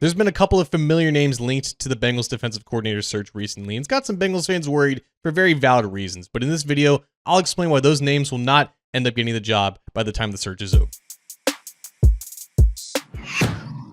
There's been a couple of familiar names linked to the Bengals defensive coordinator search recently, and it's got some Bengals fans worried for very valid reasons. But in this video, I'll explain why those names will not end up getting the job by the time the search is over.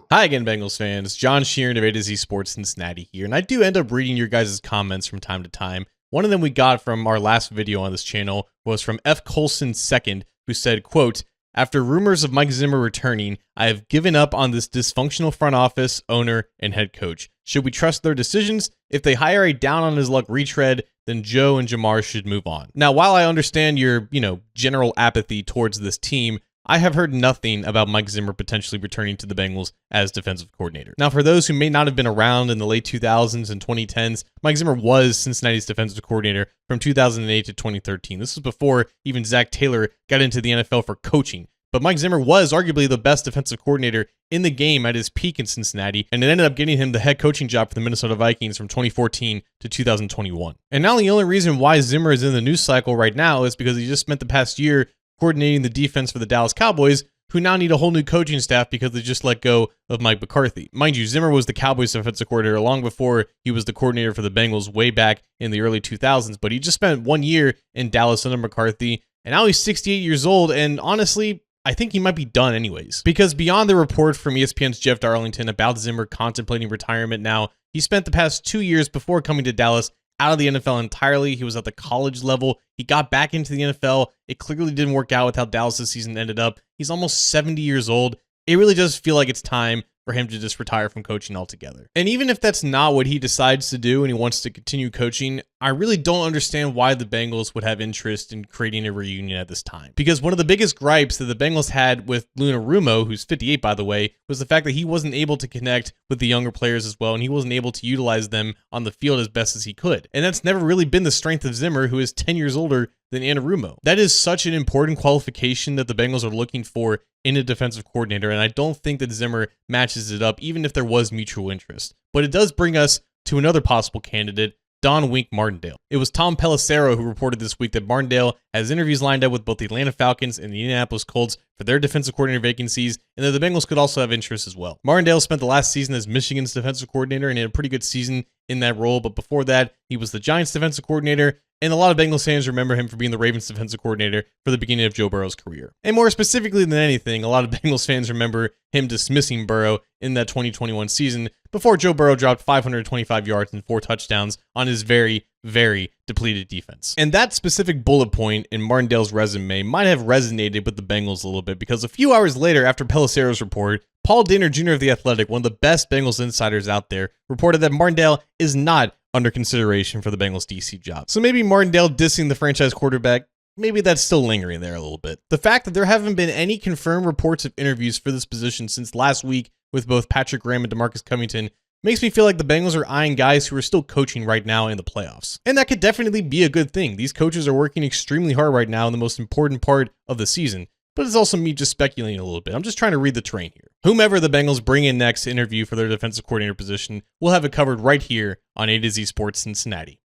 Hi again, Bengals fans. John Sheeran of A to Z Sports Cincinnati here, and I do end up reading your guys' comments from time to time. One of them we got from our last video on this channel was from F. Colson II, who said, quote, "After rumors of Mike Zimmer returning, I have given up on this dysfunctional front office, owner, and head coach. Should we trust their decisions? If they hire a down-on-his-luck retread, then Joe and Jamar should move on." Now, while I understand your, general apathy towards this team, I have heard nothing about Mike Zimmer potentially returning to the Bengals as defensive coordinator. Now, for those who may not have been around in the late 2000s and 2010s, Mike Zimmer was Cincinnati's defensive coordinator from 2008 to 2013. This was before even Zach Taylor got into the NFL for coaching. But Mike Zimmer was arguably the best defensive coordinator in the game at his peak in Cincinnati, and it ended up getting him the head coaching job for the Minnesota Vikings from 2014 to 2021. And now the only reason why Zimmer is in the news cycle right now is because he just spent the past year coordinating the defense for the Dallas Cowboys, who now need a whole new coaching staff because they just let go of Mike McCarthy. Mind you, Zimmer was the Cowboys defensive coordinator long before he was the coordinator for the Bengals way back in the early 2000s, but he just spent 1 year in Dallas under McCarthy, and now he's 68 years old, and honestly, I think he might be done anyways. Because beyond the report from ESPN's Jeff Darlington about Zimmer contemplating retirement now, he spent the past 2 years before coming to Dallas out of the NFL entirely. He was at the college level. He got back into the NFL. It clearly didn't work out with how Dallas' season ended up. He's almost 70 years old. It really does feel like it's time for him to just retire from coaching altogether. And even if that's not what he decides to do and he wants to continue coaching, I really don't understand why the Bengals would have interest in creating a reunion at this time. Because one of the biggest gripes that the Bengals had with Luna Rumo, who's 58 by the way, was the fact that he wasn't able to connect with the younger players as well, and he wasn't able to utilize them on the field as best as he could. And that's never really been the strength of Zimmer, who is 10 years older than Anarumo. That is such an important qualification that the Bengals are looking for in a defensive coordinator, and I don't think that Zimmer matches it up, even if there was mutual interest. But it does bring us to another possible candidate, Don Wink Martindale. It was Tom Pelissero who reported this week that Martindale has interviews lined up with both the Atlanta Falcons and the Indianapolis Colts for their defensive coordinator vacancies, and that the Bengals could also have interest as well. Martindale spent the last season as Michigan's defensive coordinator and had a pretty good season in that role, but before that, he was the Giants defensive coordinator, and a lot of Bengals fans remember him for being the Ravens defensive coordinator for the beginning of Joe Burrow's career. And more specifically than anything, a lot of Bengals fans remember him dismissing Burrow in that 2021 season before Joe Burrow dropped 525 yards and 4 touchdowns on his very, very depleted defense. And that specific bullet point in Martindale's resume might have resonated with the Bengals a little bit, because a few hours later after Pelissero's report, Paul Dehner Jr. of The Athletic, one of the best Bengals insiders out there, reported that Martindale is not under consideration for the Bengals DC job. So maybe Martindale dissing the franchise quarterback, maybe that's still lingering there a little bit. The fact that there haven't been any confirmed reports of interviews for this position since last week with both Patrick Graham and DeMarcus Covington makes me feel like the Bengals are eyeing guys who are still coaching right now in the playoffs. And that could definitely be a good thing. These coaches are working extremely hard right now in the most important part of the season. But it's also me just speculating a little bit. I'm just trying to read the terrain here. Whomever the Bengals bring in next to interview for their defensive coordinator position, we'll have it covered right here on A to Z Sports Cincinnati.